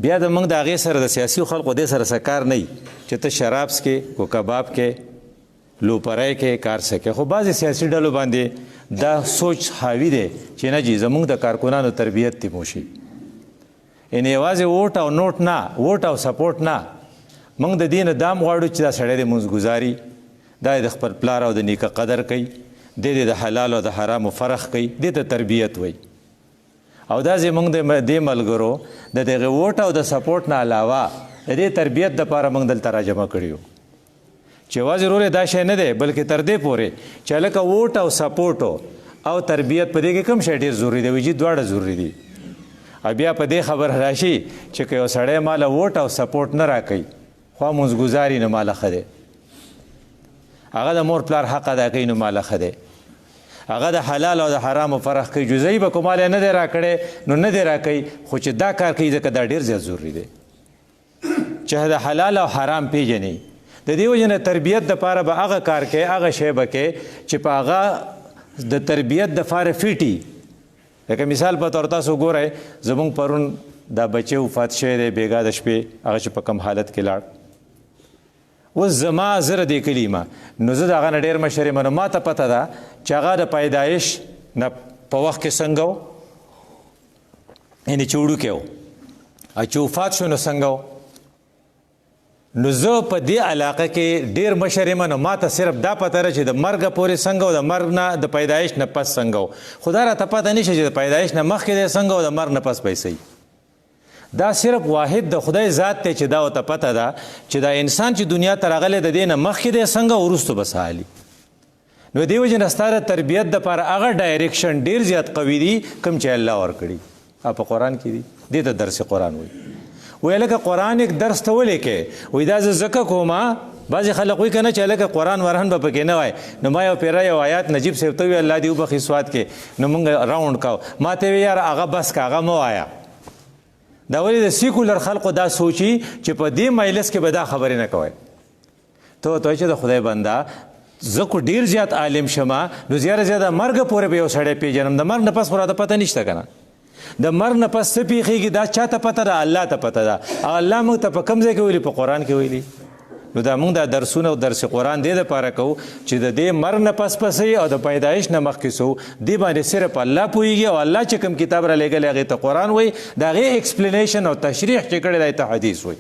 بیا د موږ د هغې سره د سیاسي خلقو دې سره څه کار نه وي چې ته شراب څکې کو کباب کې لوپری کې کار څه کې. خو بعضې سیاسي ډلو باندې دا سوچ حاوي دی چې نه جي زموږ د کارکنانو تربیت دې موشي. یعنې یوازې ووټ او نوټ نه، ووټ او سپورټ نه، موږ د دې نه دا هم غواړو چې دا سړی د مونځګزاري، دا د خپل پلار او د نیکه قدر کوي، دې د حلال او د حرامو فرق کوي، دې ته تربیت وایي. او دا زموږ د دې ملګرو د دغه ووټ او د سپورټ نه علاوه د دې تربیت دپاره موږ دلته راجمع کړي یو چې یوازې ورور دا شی نه دی بلکې تر دې پورې چې هلکه ووټ او سپورټ او تربیت په دې کې کوم شی ډېر ضروري دی؟ وایي دواړه ضروري دي. او بیا په دې خبر راشي چې که یو سړی ماله ووټ او سپورټ نه راکوي خوا مونځګزاري نه ماله ښه دی، هغه د مور پلار حق ادا کوي نو ماله ښه دی، هغه د حلال او د حرامو فرق کوي، جزئی به کومال نه دی راکړی نو نه دی راکوي، خو چې دا کار کوي ځکه دا ډېر زیات ضروري دی چې د حلال او حرام پیژني. د دې وجې نه تربیت دپاره به هغه کار کوي، هغه شی به کوي چې په هغه د تربیت دپاره فیټي. لکه مثال په طور تاسو ګورئ زموږ پرون دا بچی وفات شوی دی بېګا د شپې، هغه چې په کم حالت کې لاړ. اوس زما زه د دې کلي ما نو زه د هغه نه ډېر مشر یم، نو ما ته پته ده چې هغه د پیدایش نه په وخت کې څنګه و، یعنې چې وړوکی و، او چې وفات شو نو څنګه و. نو زه په دې علاقه کې ډېر مشر یم، نو ما ته صرف دا پته ده چې د مرګه پورې څنګه و، د مرګ نه د پیدایش نه پس څنګه و. خو دا راته پته نشته چې د پیدایش نه مخکې دی څنګه و، د مرګ نه پس پیسې. دا صرف واحد د خدای ذات دی چې دا ورته پته ده چې دا انسان چې دنیا ته راغلی د دې نه مخکې دی څنګه وروستو به څه حالي. نو دې وجې نه ستا د تربیت دپاره هغه ډایرکشن ډېر زیات قوي دي کوم چې الله ورکړي. او په قرآن کې دي، دې ته درس قرآن وایي. وایي لکه قرآن یک درس ته ولیکې، وایي دا زه ځکه کومه بعضې خلک وایي که نه چې هلکه قرآن ورهن به پکې نه وای. نو ما یو پیره یو آیات نجیب صاحب ته وویل الله دې وبخي سواد کې، نو موږ راونډ کاو، ما ته ویل یاره هغه بس که هغه مه وایه. دا ولې د سیکولر خلقو دا سوچي چې په دې مجلس کې به دا خبرې نه کوئ. ته ورته وایي چې د خدای بنده زه کو ډېر زیات عالم شمه نو زیاته زیاته مرګ پورې به یو سړی پیژنم، د مرګ نه پس خو راته پته نشته که نه. د مرګ نه پس څه پیښېږي دا چا ته پته ده؟ الله ته پته ده. او الله موږ ته په کوم ځای کې ویلي؟ په قرآن کې ویلي. نو دا موږ دا درسونه او درس قرآن دې دپاره کوو چې د دې مرګ نه پس پسې او د پیدایش نه مخکې سو دې باندې صرف الله پوهېږي، او الله چې کوم کتاب را لېږلی هغې ته قرآن وایي، د هغې ایکسپلینیشن او تشریح چې کړی دی ته حدیث وایي،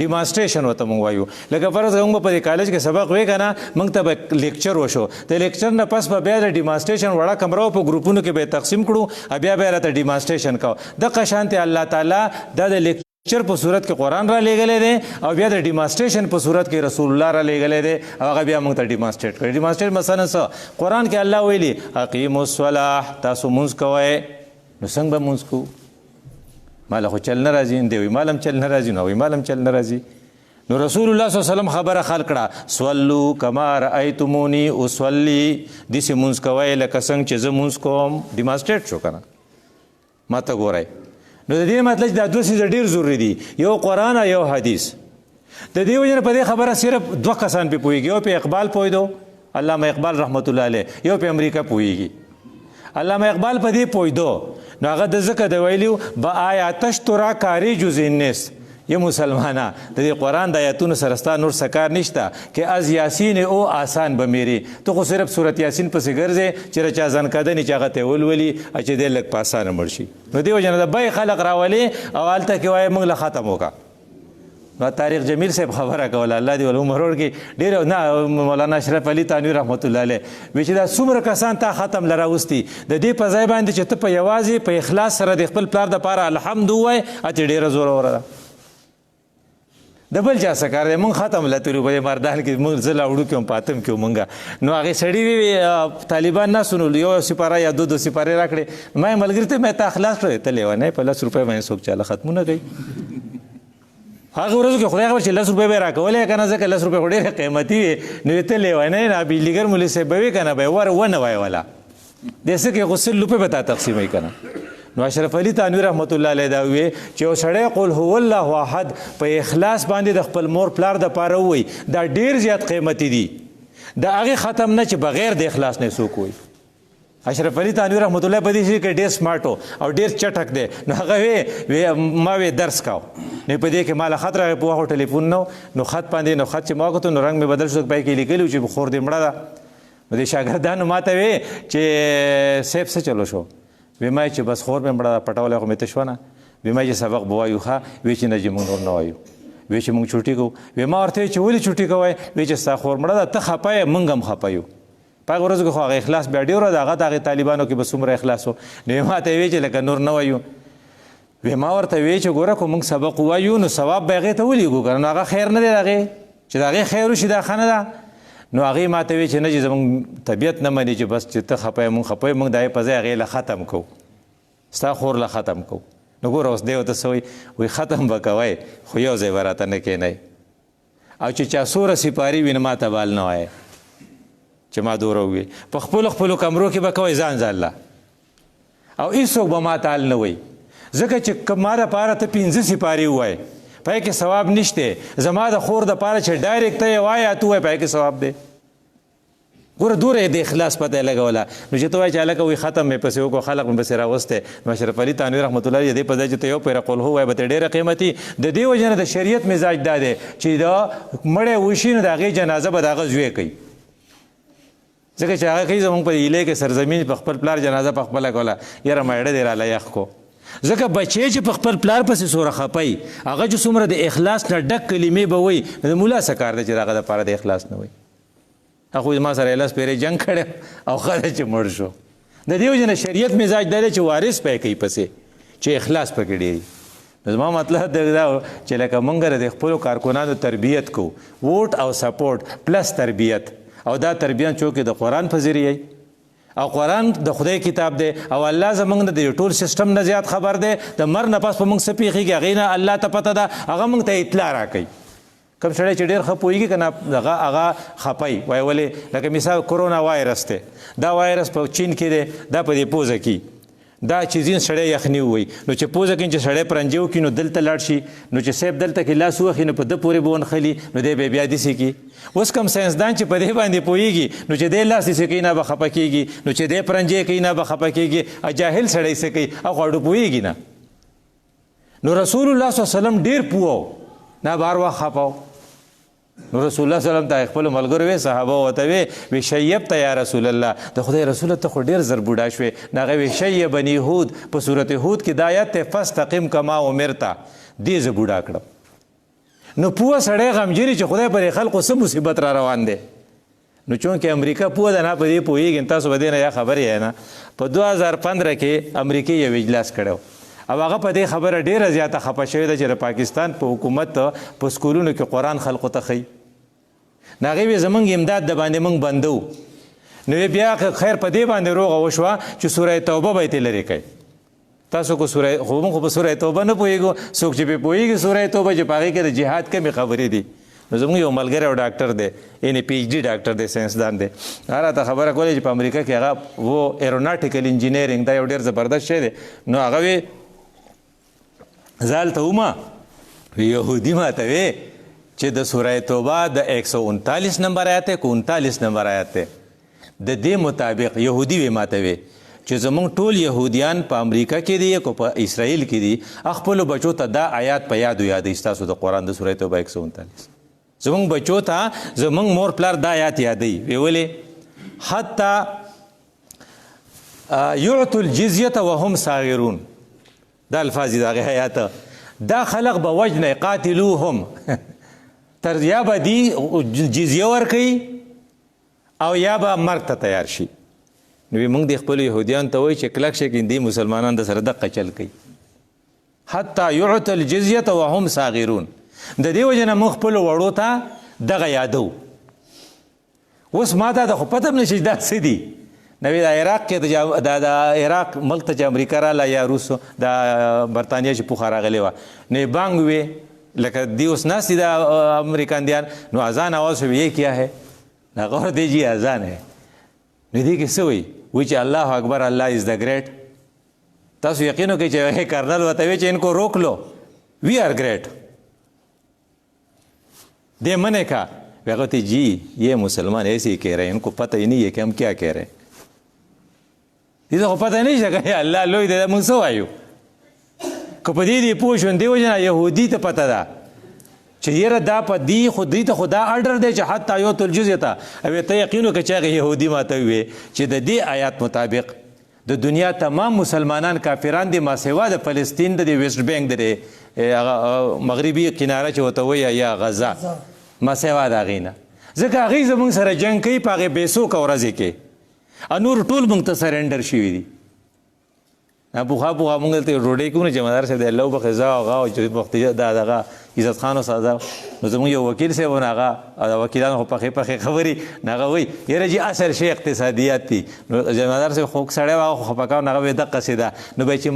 ډیمانسټریشن ورته موږ وایو. لکه فرض کړه موږ په دې کالج کې سبق وی که نه، موږ ته به لیکچر وشو، د لیکچر نه پس به بیا د ډیمانسټریشن وړه کمره په ګروپونو کې به یې تقسیم کړو، بیا به یې راته ډیمانسټریشن کوو. دغه شانتې الله تعالی دا د لیکچر په صورت کې قرآن را لېږلی دی، او بیا د ډیمانسټریشن په صورت کې رسول الله را لېږلی دی، او هغه بیا موږ ته ډیمانسټریټ کړي. ډیمانسټریټ مثلا څه؟ قرآن کې الله ویلي اقیموا الصلاة، تاسو مونځ کوئ. نو څنګه به مونځ کوو؟ ماله خو چل نه راځي، دی وایي مالم چل نه راځي، نو وایي مالم چل نه راځي. نو رسول الله صلی الله علیه وسلم خبره خل کړه، صلو کما رأیتمونی اصلي، داسې مونځ کوئ لکه څنګه چې زه مونځ کوم. ډیمانسټریټ شو که نه؟ ما ته ګورئ. نو د دې مطلب چې دا دوه څیزه ډېر ضروري دي، یو قرآن او یو حدیث. د دې وجې نه په دې خبره صرف دوه کسان پې پوهېږي، یو پې اقبال پوهېدو، علامه اقبال رحمت الله علیه، یو پې امریکا پوهېږي. علامه اقبال په دې پوهېدو نو هغه د ځکه د ویلي به آیاتش ترا کاری جز النس، یه مسلمانه د دې قرآن د آیاتونو سره ستا نور څه کار نشته که از یاسین او آسان به میری. تو خو صرف صورت یاسین پسې ګرځې چې د چا ځانکدنې چې هغه ته ولولي چې دی لږ په اسانه مړ شي. نو دې وجې نه د بی خلق راولي او هلته کې وایي موږ له ختم وکړه. نو طارق جمیل صاحب خبره کوله، الله دې ول عمر ورکړي، ډېر نه مولانا اشرف علي تانوي رحمت الله علیه وایي چې دا څومره کسان تا ختم له راوستي، د دې په ځای باندې چې ته په یوازې په اخلاص سره د خپل پلار دپاره الحمد ووایې، اتې ډېره زوروره ده. د بل چا څه کار دی؟ موږ ختم لتلو په مردان کې، موږ زه لا وړوکی وم په اتم کې وم موږ. نو هغې سړي وی طالبان ناستو، نو یو سپاره یا دو سپارې راکړې. ما یې ملګري ته مې تا خلاص کړی، ته لیونی په 10 روپۍ باندې څوک چاله ختمونه کوي. هغه ورځو کې خدای خبر چې 10 روپۍ به یې راکولی که نه، ځکه 10 روپۍ خو ډېرې قیمتي وې. نو ته لیونی نه بجلیګر مولي صاحب به وي که نه، به یې ونه وایوله، دې څه کې خو 100 روپۍ به تا تقسیموي که نه. نو اشرف علي تانوي رحمت الله علیه دا وی چې یو سړی قل هو الله احد په اخلاص باندې د خپل مور پلار دپاره ووایي، دا ډېر زیات قیمتي دي. د هغې ختم نه چې بغیر د اخلاص نه څوک وایي. اشرف علي تھانوي رحمت الله په دې شي کې ډېر سمارټ او ډېر چټک دی. نو هغه ما درس کاو نو په دې کې مال خط راغی په وخت ټلیفون نو خط باندې نو خط چې ما وکړو نو رنګ مې بدل شو پای کې لیکلو چې خور دې مړه ده. نو دې شاګردانو ماته وی چې سیف څه چلو شو وی ما چې بس خور مې مړه پټوله خو مې ته شو نه وی ما چې سبق بوایو ښه وی چې نه چې موږ نور نه وایو وی چې موږ چوټي کوو. وی ما ورته چې ولې چوټي کوئ وی چې ستا خور مړه ده ته خپه یې موږ هم خپه یو. په هغه ورځو کې خو هغه اخلاص بیا ډېر د هغه طالبانو کې به څومره اخلاص و. نو ما ته وی چې لکه نور نه وایو. وی ما ورته وی چې ګوره که موږ سبق ووایو نو ثواب به هغې ته ولیږو که نو هغه خیر نه دی د هغې چې د هغې خیر وشي دا ښه نه ده. نو هغې ما ته وی چې نه چې زموږ طبیعت نه مني چې بس چې ته خپه یې موږ خپه یو موږ د هغې په ځای هغې له ختم کوو ستا خور له ختم کوو. نو ګوره اوس دی ورته څه وایي ختم به کوئ خو یو ځای به راته نه کښېنئ او چې چا څومره سپاري وي نو ما ته بال نه وایئ چې ما دوره ووي په خپلو کمرو کې به کوئ ځان له او هېڅوک به ما ته حال نه وایي ځکه چې ما دپاره ته 5 سپارې ووایې پای کې ثواب نشته. زما د خور دپاره چې ډایرکټ ته یې وایې اته ووایې پای کې ثواب دی. ګوره دوره یې د اخلاص پته یې لګوله. نو چې ته وایې چې هلکه وایي ختم مې پسې وکړو خلق مې پسې راوستی. نو اشرف علي تھانوي رحمت الله علیه دې په ځای چې ته یو پیره قل هو وایې به ته ډېره قیمتي. د دې وجې نه د شریعت مزاج دا دی چې دا مړی وشي نو د هغې جنازه به د هغه زوی کوي ځکه چې هغه کوي زموږ په ایلې کې سرزمین په خپل پلار جنازه په خپله کوله یاره مېړه دې راله یخ کو. ځکه بچی چې په خپل پلار پسې څومره خپی هغه چې څومره د اخلاص نه ډک کلمې به وایي د ملا څه کار دی چې د هغه دپاره د اخلاص نه وایي. هغوی ما سره 11 پیرې جنګ کړی او ښه دی چې مړ شو. د دې وجې نه شریعت مزاج دا دی چې وارث پی کوي پسې چې اخلاص پکې ډېر وي. نو زما مطلب دا چې لکه موږ د خپلو کارکنانو تربیت کوو ووټ او سپورټ پلس تربیت او دا تربیت چونکې د قرآن په ذریعه او قرآن د خدای کتاب دی او الله زموږ نه د ټول سیسټم نه زیات خبر دی. د مر نه پس په موږ څه پیښېږي هغې نه الله ته پته ده هغه موږ ته اطلاع راکوي. کوم سړی چې ډېر ښه پوهېږي که نه هغه خپی وایي ولې لکه مثال کرونا وایرس دی دا وایرس په چین کې دی دا په دې پوزه کې دا چې ځین سړی یخني ووایي نو چې پوزه کې چې سړی پرنجې وکړي نو دلته لاړ شي نو چې صاحب دلته کې لاس ووخي نو په ده پورې به ونښلي نو دی به بیا داسې کي. اوس کوم ساینسدان چې په دې باندې پوهېږي نو چې دی لاس داسې کوي نه به خفه کېږي نو چې دی پرنجې کوي نه به خفه کېږي. جاهل سړی څه کوي او خواړو پوهېږي نه. نو رسول الله صلی الله علیه وسلم ډېر پوه نه به هر وخت خفه و. نو رسول الله صلی الله علیه وسلم ته خپلو ملګرو وی صحابه ورته وی شیبته یا رسول الله د خدای رسوله ته خو ډېر زر بوډا شوې. نو هغه وی شیبني هود په صورت هود کې دا آیت دی فاستقم کما امرته دې زه بوډا کړم. نو پوه سړی غمجنې چې خدای پر خلقو څه مصیبت را روان دی. نو چونکې امریکا پوه ده نه په دې پوهېږي تاسو به دې نه یا خبر یې نه. په 2015 کې امریکې یو اجلاس کړی او هغه په دې خبره ډېره زیاته خفه شوې ده چې د پاکستان په حکومت په سکولونو کې قرآن خلقو ته ښیي. نو هغې ویې زموږ امداد د باندې موږ بندو. نو بیا خیر په دې باندې روغه وشوه چې سوره توبه به یې ترې لرې کوي. تاسو خو موږ خو په سوره توبه نه پوهېږو. څوک چې پرې پوهېږي سوره توبه چې په هغې کې د جهاد کمې خبرې دي. نو زموږ یو ملګری او ډاکټر دی یعنې PhD ډاکټر دی ساینسدان دی هغه راته خبره کوله چې په امریکا کې هغه و ایروناټیکل انجینیرینګ دا یو ډېر زبردست شی دی. نو هغه وی زال ته وما یهودي ما ته وی چې د سوره توبه د 139 نمبر آیات ہے 39 نمبر آیات ہے د دې مطابق یهودي وی ما ته وی چې زمونږ ټول یهودیان په امریکا کې دي کو په اسرائیل کې دي خپل بچو ته دا آیات په یادې ستاسو د قرآن د سوره توبه 139 زمونږ بچو ته زمونږ مور پلار دا آیات یادوي. وی ولې حتی یعطوا الجزیة وهم صاغرون دا الفاظ د هغې آیات دا خلق به وجنه قاتلوهم تر یا به دی جزیه ورکوي او یا به مرګ ته تیار شي. نو موږ د خپلو یهودیانو ته وایي چې کلک شي کې دې مسلمانان د سره دقه چل کوي حتی یعطوا الجزیة وهم صاغرون. د دې وجې نه موږ خپلو وړو ته دغه یادو. اوس ما ته د خو پته هم نه شي دا څه دي. نو د عراق کې د عراق ملک ته چې امریکا راله یا روس د برطانیه چې پوخه راغلې وه نو یې بانګ وې لکه دی اوس ناست دي د امریکاندیان نو اذان آواز شو یہ کیا ہے هغه ورته دی جی اذان ہے. نو دې کې څه وایي وایي چې الله اکبر الله از د گریټ. تاسو یقین وکړئ چې کرنل ورته وایي چې ان کو روک لو وی آر گریٹ دے میں نے کہا ویغتی جی یہ مسلمان ایسے ہی کہہ رہے ہیں ان کو پتہ ہی نہیں ہے کہ ہم کیا کہہ رہے ہیں. دې ته خو پته نه شته که الله لوی دی موږ څه وایو که په دې پوه شو دې وجه نه یهودي ته پته ده چې یاره دا په دې خو دوی ته خو دا اډر دی چې حتی یؤتوا الجزیة او ته یقین وکړه چې هغه یهودي ماته وویې چې د دې آیات مطابق د دنیا تمام مسلمانان کافران دي ما سوا د فلسطین د ویسټ بینک د مغربي کناره چې ورته وایي یا غزه ما سوا د هغې نه ځکه هغوی زموږ سره جنګ کوي په هغې بیسوکه ورځې کې نور ټول موږ ته سرنډر شوي دي پوخا موږ دلته ډوډۍ کوو نه جمعدار صاحب د الله وبخښي زه او هغه چې وخت دا دغه عزت خان استاد نو زموږ یو وکیل صاحب و هغه وکیلان خو پخې خبرې نه هغه وایي یاره جي اصل شی اقتصادیات دي نو جمعدار صاحب خو سړی و هغه خو خفه کوه نو هغه وایي دقسې ده نو به چې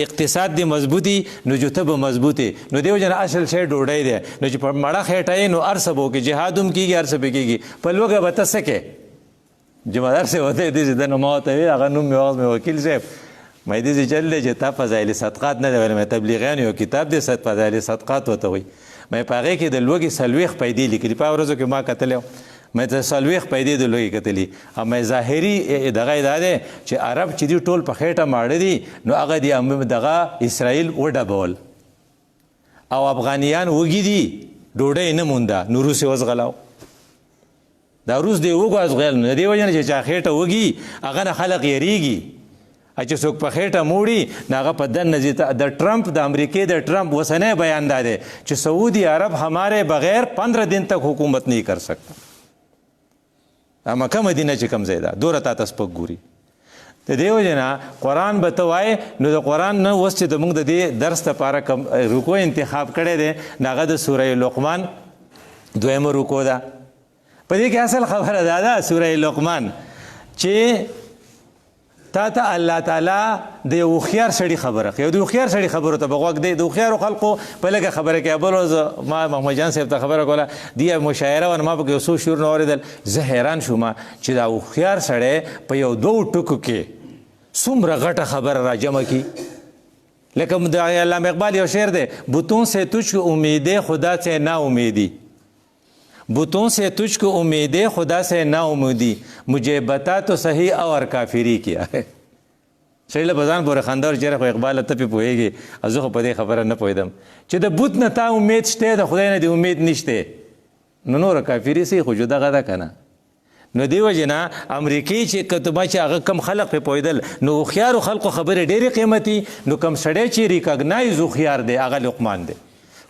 اقتصاد دې مضبوطي نو جوته به مضبوطې نو دې وجه نه اصل شی ډوډۍ دی نو چې په مړه خېټه یې نو هر څه به وکړي جهاد هم کېږي هر څه به کېږي په لوږه به ته څه کې جمعدار صاحب ورته داسې ده نو ما ورته ویل هغه نوم مې واغ مې وکیل صاحب مې داسې چل دی چې تا فضایل صدقات نه دی ویل مې تبلیغیان یو کتاب دی فضایل صدقات ورته وایي مې په هغې کې د لوږې څلوېښت پیدې لیکلي په ورځو کې ما کتلی مې ته څلوېښت پیدې د لوږې کتلي او مې ظاهري دغه دا دی چې عرب چې دي ټول په خېټه ماړه دي نو هغه دي دغه اسرائیل وډبول او افغانیان وږي دي ډوډۍ نه مونده نو روس یې وزغلاو دا روس دی وږو ازغیل نه دې وجه نه چې چا خېټه وږي هغه نه خلک یریږي چې څوک په خېټه موړي نو هغه په دننه ځي د ټرمپ د امریکې د ټرمپ اوسنی بیان دا دی چې سعودی عرب ہمارے بغیر 15 दिन تک حکومت نہیں کر سکتا مکه مدینه چې کوم ځای ده دوره تا ته سپک ګوري د دې وجې نه قرآن به ته وایې نو د قرآن نه اوس چې زموږ د دې درس دپاره کوم رکو انتخاب کړی دی نو هغه د سوره لقمان دویمه رکو ده په دې کې اصل خبره دا ده سوره لقمان چې تا ته الله تعالی د یو هوښیار سړي خبره کوي د هوښیار سړي خبرو ته به غوږ دی د هوښیارو خلقو په لږه خبره کوي بل ورځ ما محمد جان صاحب ته خبره کوله دي مشاعره وه ما پکې یو څو شعرونه واورېدل زه حیران شوم چې دا هوښیار سړی په یو دوو ټکو کې څومره غټه خبره را جمع کړي لکه د علامه اقبال یو شعر دی بتوں سے تجھ کو امیدیں خدا سے نا امیدی بتوں سے تجھ کو امیدیں خدا سے نا امیدی مجھے بتا تو صحیح اور کافری کیا ہے سړی له بځان پورې خندا ور چېرې خو اقباله ته پې پوهېږې او زه خو په دې خبره نه پوهېدم چې د بت نه تا امید شته د خدای نه دې امید نشته نو نوره کافري سي خو جدا ده که نه نو دې وجې نه امریکې چې کتبه چې هغه کم خلق پې پوهېدل نو هوښیارو خلقو خبرې ډېرې قیمتي نو کم سړی چې ریکګنایز هوښیار دی هغه لقمان دی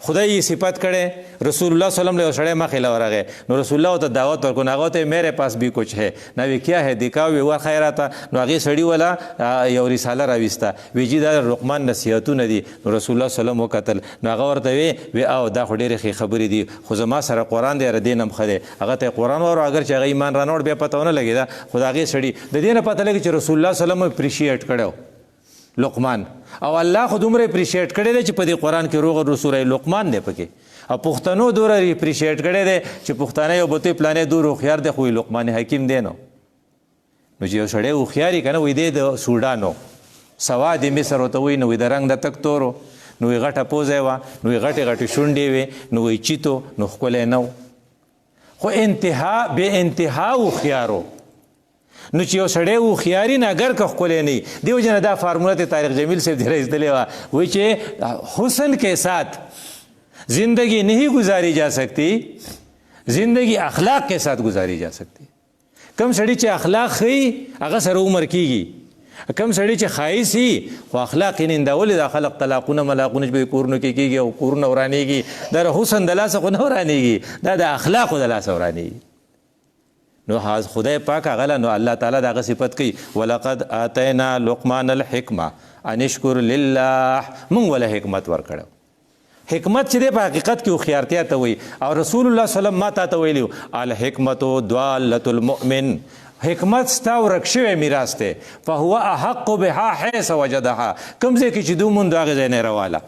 خدای یې صفت کړی رسول الله صلی الله علیه وسلم له سړی مخې له ورغی نو رسول الله ته دعوت ورکړو نو هغه ته میرے پاس بھی کچھ ہے نو وی کیا ہے دکھاو وی ور خیراته نو هغې سړي وله یو رساله راویسته وی جي دا لقمان نصیحتونه دي نو رسول الله صلی الله علیه وسلم وکتل نو هغه ورته وی او دا خو ډېرې ښې خبرې دي خو زما سره قرآن دی ر دې نه م ښه دی هغه ته یې قرآن واورو اگر چې هغه ایمان رانوړ بیا پته ونه لګېده خو د هغې سړي د دې نه پته لګي چې رسول الله صلی الله علیه وسلم اپریشیټ کړی لقمان او الله خو دومره اپریشیټ کړی دی چې په دې قرآن کې روغ سوره لقمان دی پکې او پښتنو دوره اپریشیټ کړی دی چې پښتانه یو بتوی پلانې دور هوښیار دی خو لقمان حکیم دی نو چې یو سړی هوښیار یې که نه وایي دی د سوډانو سواد مصر ورته وایي نو وایي د رنګ د تک تورو نو وایي غټه پوزه یې وه نو وایي غټې غټې شونډې وې نو وایي چیتو نو ښکلی نه و خو انتها بې انتها هوښیارو نو چې یو سړی هوښیاري نه اگر که ښکلی نه وي دې وجې نه دا فارموله ته طارق جمیل صاحب دې راایستلې وه وایي چې حسن کے ساتھ زندگی نہیں گزاری جا سکتی زندگی اخلاق کے ساتھ گزاری جا سکتی کم سړی چې اخلاق ښیي هغه سره عمر کیږي کم سړی چې خایس وي خو اخلاق یې نیندولې دا خلق طلاقونه ملاقونه چې به کورونو کې کېږي او کورونه ورانېږي دا د حسن د لاسه خو نه ورانېږي دا د اخلاقو د لاسه ورانېږي نو خدای پاک هغه له نو الله تعالی د هغه صفت کوي ولقد آتینا لقمان الحکمه ان اشکر لله موږ وله حکمت ورکړو حکمت چې دی په حقیقت کې هوښیارتیا ته وایي او رسول الله صلی الله علیه وسلم ما تا ته ویلي الحکمت ضالة المؤمن حکمت ستا ورک شوی میراث دی فهو احق بها حیث وجدها کوم ځای کې چې دوی موندو هغې ځای نه یې راواله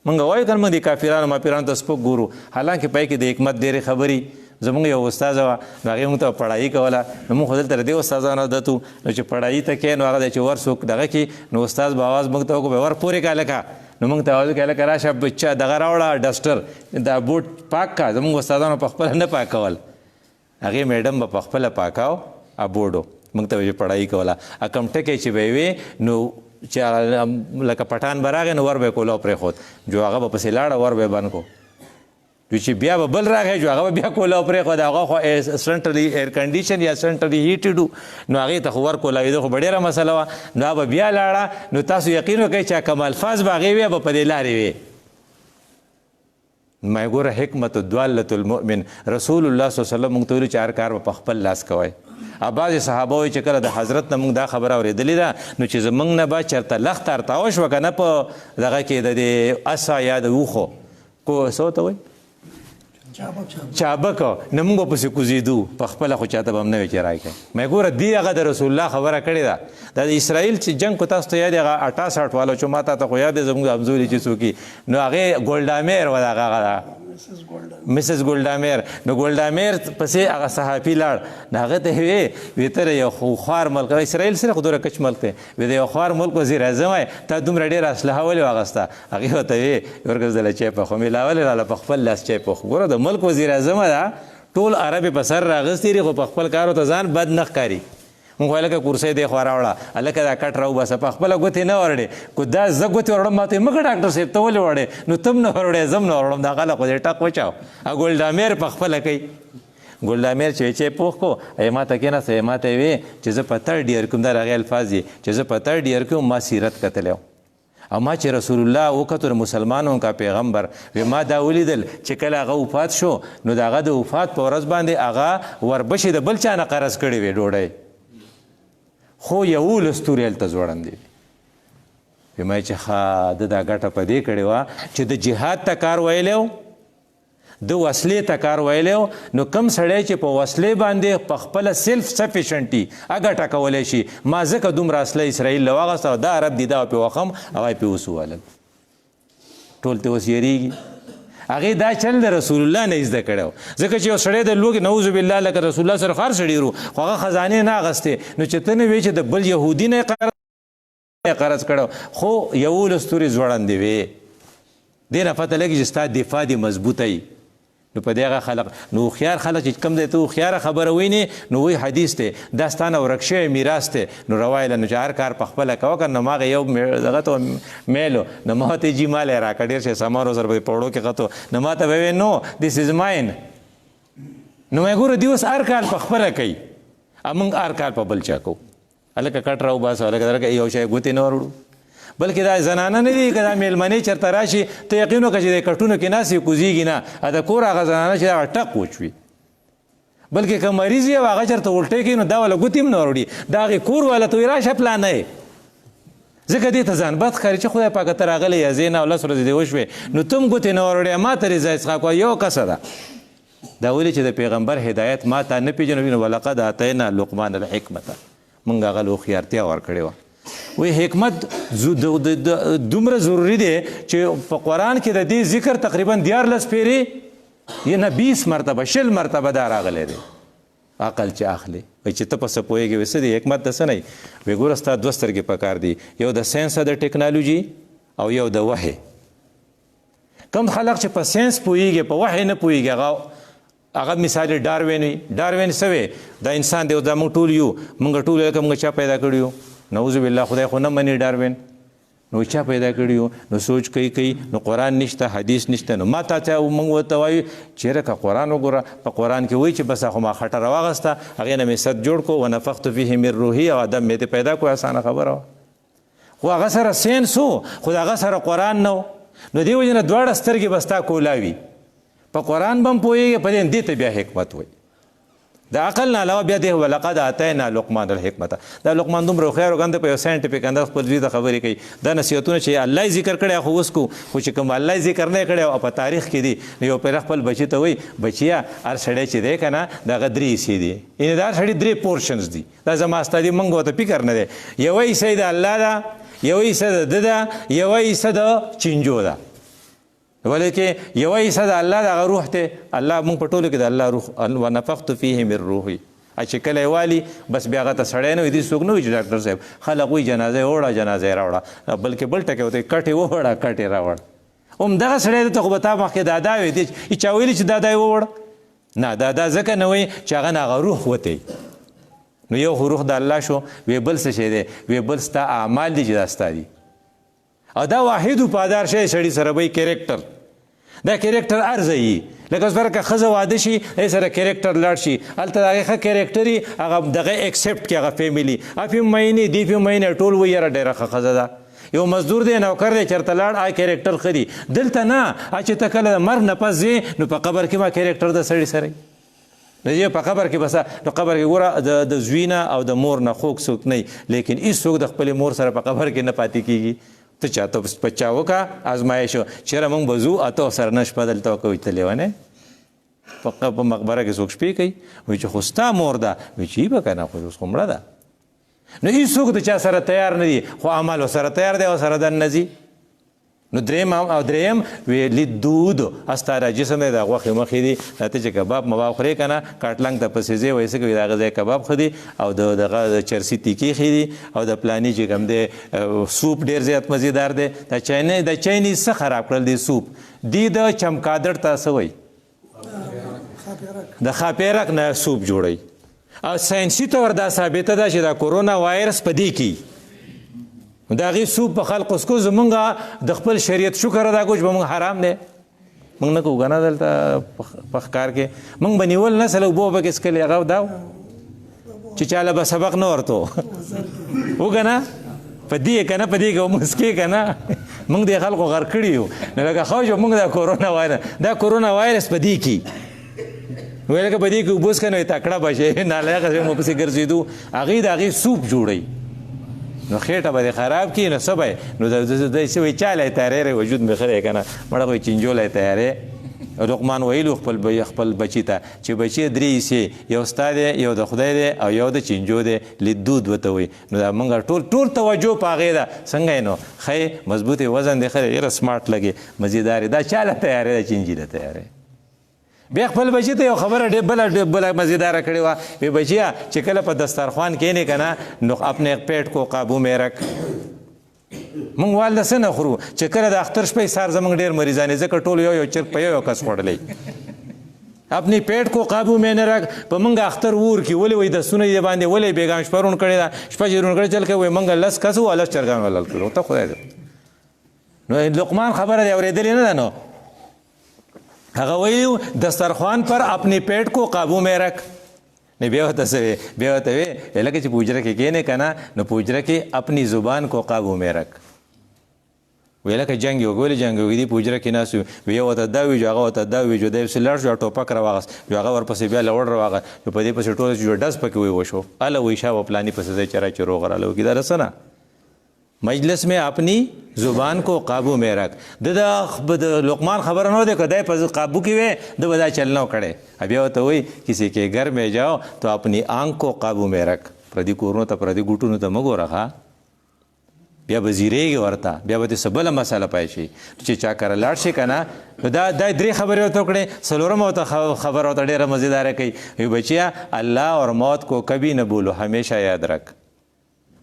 موږ وایو که نه موږ د کافرانو ماپیرانو ته سپک ګورو حالانکې پای کې د حکمت ډېرې خبرې زموږ یو استاذه وه نو هغې موږ ته پړایي کوله نو موږ خو دلته د دې استادانو عادت وو نو چې پړایي ته کې نو هغه دی چې ور څوک دغه کړي نو استاد به اواز موږ ته وکړو ور پورې کا لکه نو موږ ته اواز وکړه لکه راشه بچه دغه راوړه ډسټر دا بوټ پاک کا زموږ استادانو په خپله نه پاکول هغې میډم به په خپله پاکاو بورډو موږ ته به پړایي کوله کم ټکی چې به یې وې نو چې لکه پټان به راغی نو ور به یې کوله او پرېښود جو هغه به پسې لاړه ور به یې بند کو جو چې بیا به بل راغی جو هغه به بیا کوله او پرېښود هغه خو سنټرلی ایر کنډیشن یا سنټرلی هیټډ و نو هغې ته خو ور کولاوېده خو به ډېره مسله وه نو هغه به بیا لاړه نو تاسو یقین وکئ چې کم الفاظ به هغې وې به په دې لارې وې ما ګوره حکمت الدالة المؤمن رسول الله صلی الله علیه وسلم موږ ته ویلي چې هر کار به په خپل لاس کوئ بعضې صحابه وایي چې کله د حضرت نه موږ دا خبره اورېدلې ده نو چې زموږ نه به چېرته لخت ارتاوه شوه که نه په دغه کې د دې اسا یا د اوښو کو څه ته وایي چابک نه موږ به پسې کوزېدو په خپله خو چاته به هم نه وي چې راکړی مې ګوره دې هغه د رسول الله خبره کړې ده دا د اسرائیل چې جنګ کو تاسو ته یاد دی هغه 68 والا چې ما ته خو یاد دی زموږ همزولي چې څوک نو هغې ګولډا میر و هغه مسز ګولډا میر نو ګولډا میر پسې هغه صحافي لاړ نو هغه ته وی ته یو خوار ملک اسرائیل سره خو دومره کچ ملک دی وی د یو خوار ملک وزیر اعظم یې تا دومره ډېره اسلحه ولې واخېسته هغې ورته وی ورګزدله چیپه خو میلاولې راله په خپل لاس چیپه خو ګوره د ملک وزیر اعظمه ده ټول عرب یې په سر راغستې دي خو په خپل کارو ته ځان بد نه ښکاري موږ وایي لکه کورسۍ دی خوا راوړه هلکه دا کټ راوباسه په خپله ګوتې نه وړې کو دا زه ګوتې وړم ما ته مکه ډاکټر صاحب ته ولې وړې نو ته هم نه وړې زه هم نه وړم دا خلک خو دې ټک وچاو ګولډا میر په خپله کوي ګولډا میر چې چې پوخ کو ای ما ته کېناسته ما ته وې چې زه په ترډ ایئر کې دا هغې الفاظ دي چې زه په ترډ ایئر کې ما سیرت کتلی او ما چې رسول الله وکتو د مسلمانانو کا پیغمبر وی ما دا ولیدل چې کله هغه وفات شو نو د هغه د وفات په ورځ باندې هغه وربشې د بل چا نه قرض کړې وې ډوډۍ خو 11 ستوري هلته ځوړندې وي ما چې ښه د دا ګټه په دې کړې وه چې د جهاد ته کار ویلی و د وسلې ته کار ویلی و نو کم سړی چې په وسلې باندې په خپله سیلف سفیشنټي ګټه کولی شي ما ځکه دومره اسله اسرائیل له واغسته دا عرب دي دا پې وخم او یې پې اوس ووهلل ټول ته اوس یېرېږي هغې دا چل د رسول الله نه زده کړی و ځکه چې یو سړی د لوږې نعوذ بالله لکه رسول الله سره خار سړي ورو خو هغه خزانې نه اخېستې نو چې ته نه وې چې د بل یهودي نه یې قرض کړی خو 11 ستوري ځوړندې وې دې نه پته لګي چې ستا دفاع دې مضبوطه وي نو په دې هغه خلق نو هوښیار خلک چې کوم دی ته هوښیاره خبره وینې نو وایي حدیث دی دا ستا نه ورک شوی میراث دی نو روایله نو چې هر کار په خپله کوه که نو ما هغه یو دغه ته میلو نو ما ته جي مال یې راکړه ډېر شی سامانو سره به پوړو کې غتو نو ما ته به وی نو دیس از ماین نو مې ګوره دوی اوس هر کار په خپله کوي موږ هر کار په بل چا کوو هلکه کټ راوباسه هلکه درکه یو شی ګوتې نه وروړو بلکې دا زنانه نه دي که دا میلمنې چېرته راشي ته یقین وکړه چې د کټونو کې ناستې کوزېږي نه د کور هغه زنانه چې دغه ټق وچوي بلکې که مریض یې او هغه چېرته الټۍ کوي نو دا والا ګوتې هم نه وروړي د هغې کور والا ته وایي راشه پلانه یې ځکه دې ته ځان بد ښکاري چې خدای پاکه ته راغلی یې زه نه او 10 ورځې دې وشوې نو ته هم ګوتې نه وروړې ما ته رضا اسحاق وایي یو کسه ده دا ولې چې د پیغمبر هدایت ما ته نه پېژنو نو ولقد اتینا لقمان الحکمته موږ هغه له هوښیارتیا ورکړې وه وی حکمت دومره ضروری دی چې په قرآن کې د دې ذکر تقریبا 14 پیرې یا نه 20 مرتبه 20 مرتبه دا راغلی دی عقل چې اخلي وایي چې ته په څه پوهېږې وایي څه دی حکمت د څه نه وي وایي ګوره ستا 2 سترګې پکار دي یو د ساینس او د ټیکنالوژي او یو د وحی کم خلق چې په ساینس پوهېږي په وحی نه پوهېږي هغه مثال ډاروین وي ډاروین څه وی دا انسان دی دا موږ ټول یو موږ ټول لکه موږ چا پیدا کړي یو نعوذ بالله خدای خو نه مني ډاروین نو چا پیدا کړي نو سوچ کوي نو قرآن نشته حدیث نشته نو ما ته موږ ورته وایو چېرې که قرآن وګوره په قرآن کې وایي چې بس خو ما خټه راواغسته هغې نه مې ست جوړ کو ونفخت فیه من روحي او ادم مې ته پیدا کو اسانه خبره وه خو هغه سره ساینس و خو د هغه سره قرآن نه و نو دې وجې نه دواړه سترګې به ستا کولاوي په قرآن به هم پوهېږي په دې ته بیا حکمت وایي د عقل نه علاوه بیا دی ولقد اتینا لقمان الحکمته دا لقمان دومره هوښیار وګڼ دی په یو ساینټیفیک انداز خپل زوی ته خبرې کوي دا نصیحتونه چې الله یې ذکر کړی خو اوس کو خو چې کوم الله یې ذکر نه کړی او په تاریخ کې دي نو یو پیر خپل بچي ته وایي بچیا هر سړی چې دی که نه د هغه 3 حصې دي یعنې دا هر سړي 3 پورشنز دي دا زما ستا دي موږ ورته فکر نه دی یوه حصه د الله ده یوه حصه د ده ده یوه حصه د چینجو ده ولیکې یوه حصه د الله دغه روح دی الله موږ په ټولو کې د الله روح ونفخت فیه من روحي چې کله یې والي بس بیا هغه ته سړی نه وي دې څوک نه وي چې ډاکټر صاحب خلک وایي جنازه یې وړه جنازه یې راوړه بلکې بل ټکی ورته کټ یې ووړه کټ یې راوړه همدغه سړی ته خو به تا مخکې دادا وي دې چا ویلي چې دادا یې ووړه نه دادا ځکه نه وایي چې هغه نه هغه روح وتی نو یو حروف د الله شو، وی بل څه شی دی، وی بل ستا اعمال دي چې دا ستا دي. او دا واحد پادار شی سړي سره وایي کیریکټر. دا کیریکټر هر ځای وي. لکه سره که ښځه واده شي هغې سره کیریکټر لاړ شي، هلته د هغې ښه کیریکټر وي، هغه دغه ایکسپټ کړي هغه فیملي، هغه مینې دې مینې ټول وایي یاره ډېره ښه ښځه ده. یو مزدور دی نوکر دی چېرته لاړ هغه کیریکټر ښه دي. دلته نه، چې ته کله د مرګ نه پس ځې نو په قبر کې ما کیریکټر د سړي سره نو یې په قبر کې بس نو قبر کې ګوره د زوی نه او د مور نه خوږ څوک نه وي، لیکن هېڅوک د خپلې مور سره په قبر کې نه پاتې کېږي. ته چاته په چا وکړه ازمایش چېرې موږ به ځو اته سره نه شپه دلته وکوي ته لیونی په مقبره کې څوک شپې کوي. وایي چې خو ستا مور ده، وایي چې یي به که نه خو اوس خو مړه ده. نو هېڅوک د چا سره تیار نه دي، خو عمل ورسره تیار دی او سره دننه ځي. نو دریم وی لیدود ستا دا جسم دی د غوښې مخې دي، ته چې کباب مباب خورې که نه کاټلنګ ته پسې ځې وایي څه کوي د هغه ځای کباب ښه دي او دغه د چرسي تیکې ښې دي او د پلاني چې کوم دی سوپ ډېر زیات مزیدار دی. د چاینیز څه خراب کړل دی سوپ دی د چمکادړ ته څه وایي د خاپیرک نه سوپ جوړوي. او ساینسي طور دا ثابته ده چې دا کورونا وایرس په دې کې د هغې سوپ په خلقو څکو. زمونږ د خپل شریعت شکر ادا کوو چې به مونږ حرام دی مونږ نه کوو که نه دلته په ښکار کې مونږ به نیول نه سله اوبه به کې څکلې هغه دا چې چاله به سبق نه ورته و که نه په دې که نه په دې کې به مسکې که نه مونږ دې خلکو غر کړي یو. نو لکه خوښ مونږ دا کورونا وایرس په دې کې وایي لکه په دې کې اوبه څکه نو تکړه به شي نالایقه شی مو پسې ګرځېدو. هغې د هغې سوپ جوړوي نو خېټه به دې خراب کړي نو څه به نو دی څه وایي چا لی تیاری وجود مې ښه دی که نه مړه وایي چینجو لی تیاری. لقمان ویلو خپل بچي ته چې بچي درې حصې یو ستا دی یو د خدای دی او یو د چینجو دی لیدود ورته وایي. نو دا موږ ټول توجه په هغې ده څنګه یې نو ښه مضبوط وزن دی ښه دی ډېره سمارټ لګي مزیدار دا چا له تیاری ده چینجي له تیاری. بیا خپل بچي ته یو خبره بله مزیداره کړې وه وی بچیا چې کله په دسترخوان کښېنې که نه نو اپنے پیټ کو قابو میں رک. موږ والده څه نه خورو چې کله د اختر شپې سهار زموږ ډېر مریضان ځکه ټول یو چرګ په یو کس خوړلی. اپنی پیټ کو قابو میں نه رک په موږ اختر اور کې ولې وایي دستونه یې باندې ولې بېګام شپه روڼ کړې ده شپه چې روڼ کړې چل کوي وایي موږ لس کس وو لس چرګان ولل کړو ته خدای ده. نو لقمان خبره دی اورېدلې نه ده نو هغه وایي دسترخوان پر اپنے پیٹ کو قابو میں رکھ. نه بیا ورته څه وی بیا ورته وی لکه چې په حجره کې کښېنې که نه نو په حجره کې اپنی زبان کو قابو میں رکھ. وی لکه جنګ یو ولې جنګ یو دي په حجره کې ناست وي یو ورته دا وي هغه ورته دا وي دی پسې لاړ شو ټوپک راواغست هغه ورپسې بیا لوړ راواغه نو په دې پسې ټوله چې ډز پکې وشو هله وایي شا به پلاني پسې ځای چرای چې روغ راله وکړي دا رسنه مجلس میں اپنی زبان کو قابو میں رکھ. د لقمان خبره نه ده که دی په قابو کې وی ده به دا چل نه کړی. بیا ورته وایي کسی کې گھر میں جاؤ تو اپنی آنکھ کو قابو میں رکھ. پردي کورونو ته پردي ګوټونو ته مه ګوره ښه بیا به زیرېږي ورته بیا به دې څه بله مسله پای شي چې چا کره لاړ شي که نه نو دا درې خبرې ورته وکړې. څلورمه ورته خبره ورته ډېره مزیداره کوي وی بچیا الله اور موت کو کبھی نہ بولو ہمیشہ یاد رکھ.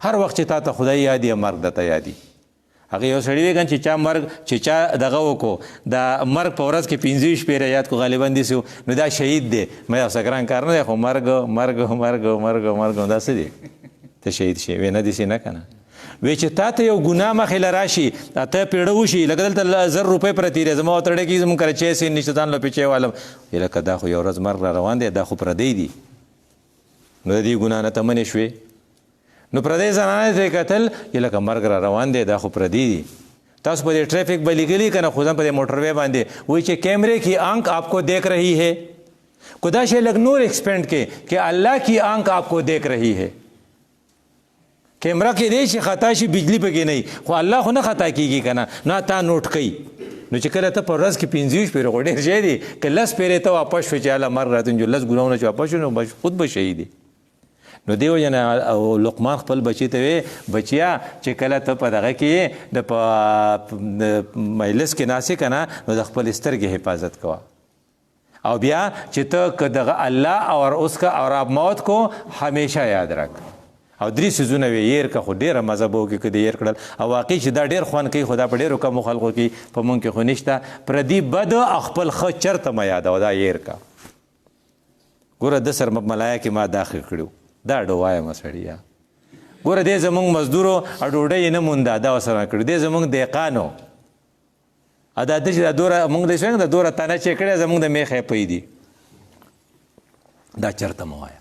هر وخت چې تا ته خدای یادي مرګ درته یادي. هغه یو سړي وی چې چا مرګ چې چا دغه وکړو د مرګ په ورځ کې 15 شپې یاد کو غالبا دي سو نو دا شهید دی. مې اوس ګران کار نه دی خو مرګ دا څه دی ته شهید شي وی نه دي نه کنه. وی چې تا ته یو ګناه مخې له راشي ته پیړه وشي لکه دلته 1000 روپۍ پرتې دی زما ورته ډېر کېږي زموږ کره چای سین نشته ځان له پیچې والم لکه دا خو یو ورځ مرګ را روان دی دا خو پردی دی نو د دې ګناه نه ته منې شوې. نو پردی زنانه ته کتل لکه مرګ را روان دی دا خو پردی دی. تاسو په دې ټریفک به لیکلي که نه خو ځان په دې موټر وی باندې وایي چې کیمرے کی آنکھ آپ کو دیکھ رہی ہے کو دا شی لږ نور ایکسپینډ کې کہ الله کی آنکھ آپ کو دیکھ رہی ہے. کیمرا کې دی چې خطا شي بجلی پکې نه خو الله خو نه خطا کېږي که نه نه تا نوټ کوي. نو چې کله ته په ورځ کې 15 شپې خو ډېر شی دی که 10 پیرې ته واپس شوې چې الله مرګ راته جو 10 ګناهونه چې واپس شو نو خود به شهید دی. نو دیو جن لقمان خپل بچی ته وی بچیا چې کله ته په دغه کې د مجلس کې ناسې که نه نو د خپل سترګې حفاظت کوه او بیا چې ته دغه الله اور اس کا اور آپ موت کو همیشه یاد رکھ. او درې څیزونه وی یېر که خو ډېره مزه به وکړي که د یېر کړل او واقعي چې دا ډېر خوند کوي خو دا په ډېرو کمو خلکو کې په مونږ کې خو نشته. پردي بد او خپل ښه چرته مه یادوه دا یېر که ګوره د سر ملایکې ما داخل کړي دا ډوایم سړی ګوره دی زمونږ مزدورو ډوډۍ یې نه مونده دا ورسره کړي دی زمونږ دهقانو دا ده چې دا دوره مونږ د شوی د دوره تانه چې کړی زمونږ د میخې پی دي دا چېرته مه وایه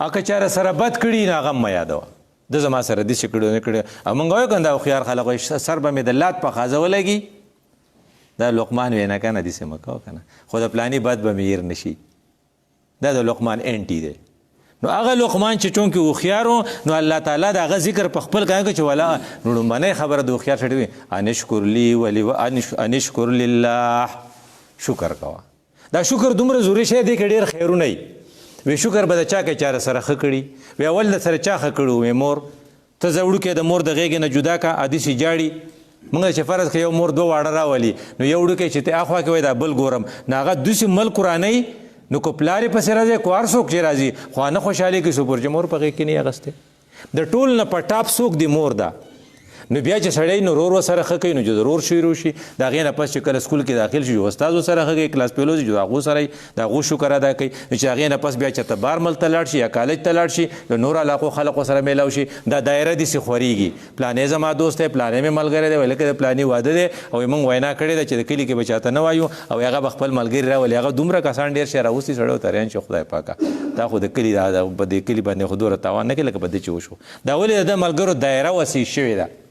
او که چاره سره بد کړي نو هغه مه یادوه ده زما سره داسې کړي نه کړي او مونږ وایو که دا هوښیار خلک وایي سر به مې د لات په خازه ولګي دا لقمان وینا کنه داسې مه کوه که نه خو د پلاني بد به مې هیر نه شي دا د لقمان اینټي دی نو هغه لقمان چې چونکې هوښیار نو الله تعالی د هغه ذکر په خپل کوي چې ولا نو لومبنۍ خبره د هوښیار سړي وي انشکر لی ولی انشکر لله شکر کوه دا شکر دومره ضروري شی دی که ډېر خیرونه وي وی شکر به د چا کې چاره سره ښه کړي وی اول د سره چا ښه کړي وی مور ته زه وړوکی د مور د غېږې نه جدا که حدیثې جاړي موږ چې فرض که یو مور دوه واړه راولي نو یو وړوکی چې ته اخوا کې وایي دا بل ګورم نو هغه دوسې ملک ورانوي نو که پلار یې پسې راځي کو هر څوک چې راځي خو نه خوشحالي کوي څوک چې مور په غېږ کې نه اخیستی د ټول نه په ټاپ څوک دی مور ده نو بیا چې سړی نو ورور ورسره ښه کوي نو چې ضرور شروع شي د هغې نه پس چې کله سکول کې داخل شي استاد ورسره ښه کوي کلاس پیلو چې د هغو سره د هغو شکر ادا کوي چې هغې نه پس بیا چېرته بارمل ته لاړ شي یا کالج ته لاړ شي د نور علاقو خلقو سره میلاو شي دا دایره داسې خورېږي پلانې زما دوست دی پلانې مې ملګری دی وایي لکه د پلانې واده دی او موږ وینا کړې ده چې د کلي کې به چاته نه وایو او هغه به خپل ملګري راولي هغه دومره کسان ډېر شي راوستي سړی ورته ریان شي خدای پاکه دا خو د کلي په دې کلي باندې خو دومره تاوان نه کوي لکه په دې چې وشو دا ولې د ده ملګرو دایره وسیع شوې ده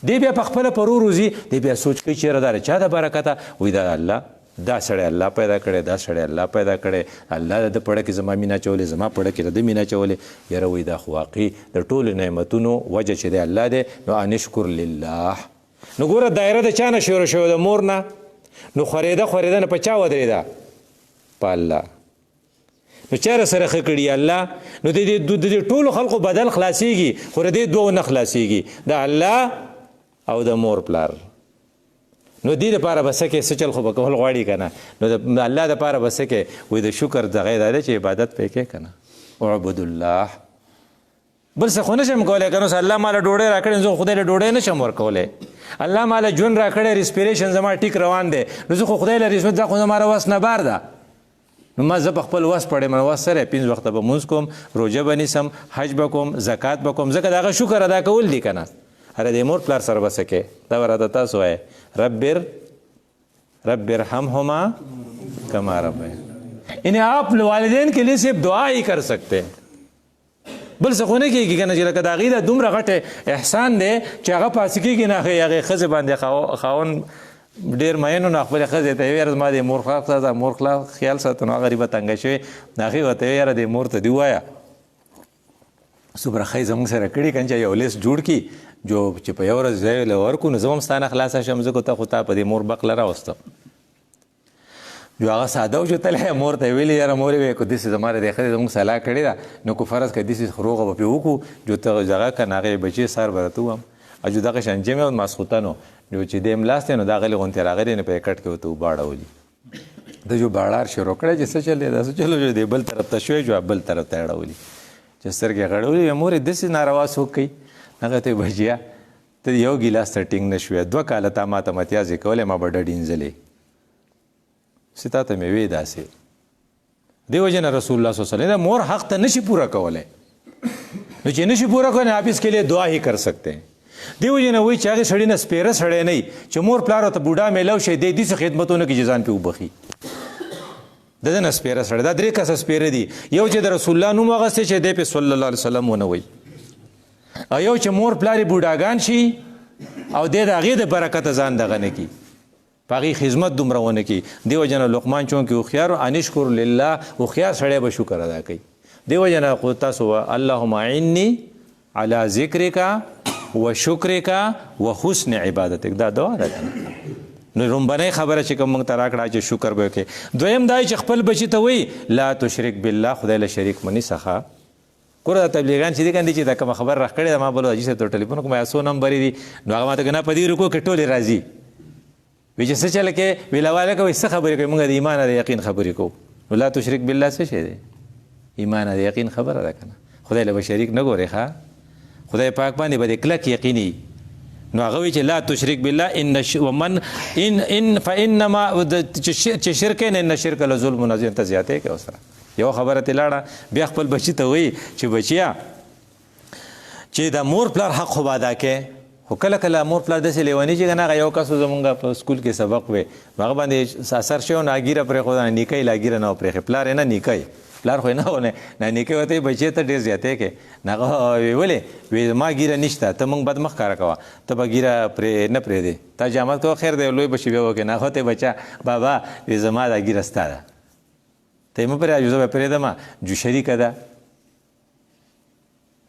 دی بیا په خپله پرو روزي دی بیا سوچ کوي چېرې دا چا د برکته وایي دا الله دا سړی الله پیدا کړی دا سړی الله پیدا کړی الله د ده پړه کې زما مینه اچولې زما پړه کې د ده مینه اچولې یاره وایي دا خو واقعي د ټولو نعمتونو وجه چې دی الله دی نو انشکر لله نو ګوره دایره د چا نه شروع شوې د مور نه نو خورېده نه په چا ودرېده په الله نو چېره سره ښه کړي الله نو د دې ټولو خلقو بدل خلاصېږي خو د دې دوو نه خلاصېږي د الله او د مور پلار نو دې دپاره به څه کې څه چل خو به کول غواړي که نه نو د الله دپاره به څه کې وایي د شکر دغه دا دی چې عبادت پې کې که نه اعبد الله بل څه خو نه شم کولی که نو الله ماله ډوډۍ را کړې زه خدای له ډوډۍ نه شم ورکولی الله ماله ژوند را کړی ریسپیریشن زما ټیک روان دی نو زه خو خدای له رسمت دا خو زما وس نه بار ده نو ما زه په خپل وس پړې من وس سره 5 وخته به مونځ کوم روژه به نیسم حج به کوم زکات به کوم ځکه د هغه شکر ادا کول دي که نه اره د مور پلار سره به څه کې دا ورته تاسو وایې رب ارحمهما کما ربیانی یعنی آپ والدین کے لیے صرف دعا ہی کر سکتے بل څه خو نه کېږي که نه چې لکه د هغې د دومره غټ احسان دی چې هغه پاسې کېږي نه هغې ښځې باندې خاوند ډېر مینو نو خپلې ښځې ته یې زما د مور خلاص مور خیال ساتو نو هغه ریبه تنګه شوې نو هغې ورته یاره د مور ته دې ووایه څومره ښه یې زموږ سره کړي که نه چې یو لیست جوړ کړي جو چې په یو ورځ ځای له ورکو نو زه هم ستا نه خلاصه شم ځکه ته خو تا په دې مور بقله راوستم جو هغه ساده و چې تلی مور ته یې ویلي یاره مور یې وایي که داسې زما د دې ښځې زموږ صلاح کړې ده نو که فرض که داسې روغه به پرې وکړو جو ته دغه که نه هغې بچې سار به راته ووایم او جو دغه شان جمع ماسخوتن و جو چې دی املاس دی نو دا غلې غونتې راغلی نه په یې کټ کې ورته وباړولي د جو باړار شروع کړی چې څه چل دی دا څه چلو جو دی بل طرف ته شوی جو بل طرف ته اړولي چې سترګې غړولي مور یې داسې ناروا څوک کوي هغه ته بچیا ته یو ګیلاس ته ټینګ نه شوې 2 کاله تا ما ته متیازې کولې ما به ډډ انځلې چې تا ته مې وې داسې دې وجه نه رسول الله صلی الله علیه وسلم مور حق ته نشي پورا کولی نو چې نشي پورا کولی آپ اس کے لیے دعا ہی کر سکتے ہیں دې وجه نه وایي چې هغې سړي نه سپېره سړی نه وي چې مور پلار ورته بوډا میلاو شي دی داسې خدمتونه کوي چې ځان پرې وبخي د ده نه سپېره سړی دا 3 کسه سپېره دي یو چې د رسول الله نوم اخیستی چې دی پې صلی الله علیه وسلم ونه وایي او یو چې مور پلار یې بوډاګان شي او دی د هغې د برکته ځان دغه نه کي په هغې خدمت دومره ونه کي دې وجه نه لقمان چونکې هوښیار انشکر لله هوښیار سړی به شکر ادا کوي دې وجه نه خو تاسو اللهم اعنی علی ذکرک و شکرک و حسن عبادتک دا دعا ده نو لومبنۍ خبره چې کوم موږ ته راکړه چې شکر به وکړې دویم دا چې خپل بچي ته وایي لا تشرک بالله خدای له شریک منی څخه ګوره دا تبلیغان چې دي که چې دا کومه خبر راښکړې ده ما بل حاجي صاحب ته ټلیفون کوم یا څو نمبرې دي نو هغه ما ته که نه په دې رکو کې ټولې راځي وایي چې څه چله کې ویله واله کوئ څه خبرې کوئ موږ د ایمان د یقین خبرې کوو نو لا تشرک بالله څه شی دی ایمان د یقین خبره ده که نه خدای له به شریک نه ګورې ښه خدای پاک باندې به دې کلک یقیني نو هغه وایي چې لا تشرک بالله ومن فانما چې شرک ان شرک لظلم عظیم ته زیاتی کوي ورسره یو خبره ته لاړه بیا خپل بچي ته وایي چې بچیا چې د مور پلار حق خو به ادا کې خو کله کله مور پلار داسې لیوني چې که نه هغه یو کس زمونږ په سکول کې سبق وی هغه باندې اثر شوی نو هغه ږیره پرېښوده نیکۍ لا ږیره نه پرېښې پلار یې نه نیکۍ پلار خو یې نه ونه نه نیکۍ ورته بچی ته ډېر زیاتې کې نه هغه وی ولې وی ما ږیره نشته ته موږ بد مخ ښکاره کوه ته به ږیره پرې نه پرېږدې تا جامت کوه خیر دی لوی بچي بیا وکړې نه خو ته بچه بابا وی زما دا ږیره ستا ده ته یې مه پرېږده زه به پرېږدم جو شریکه ده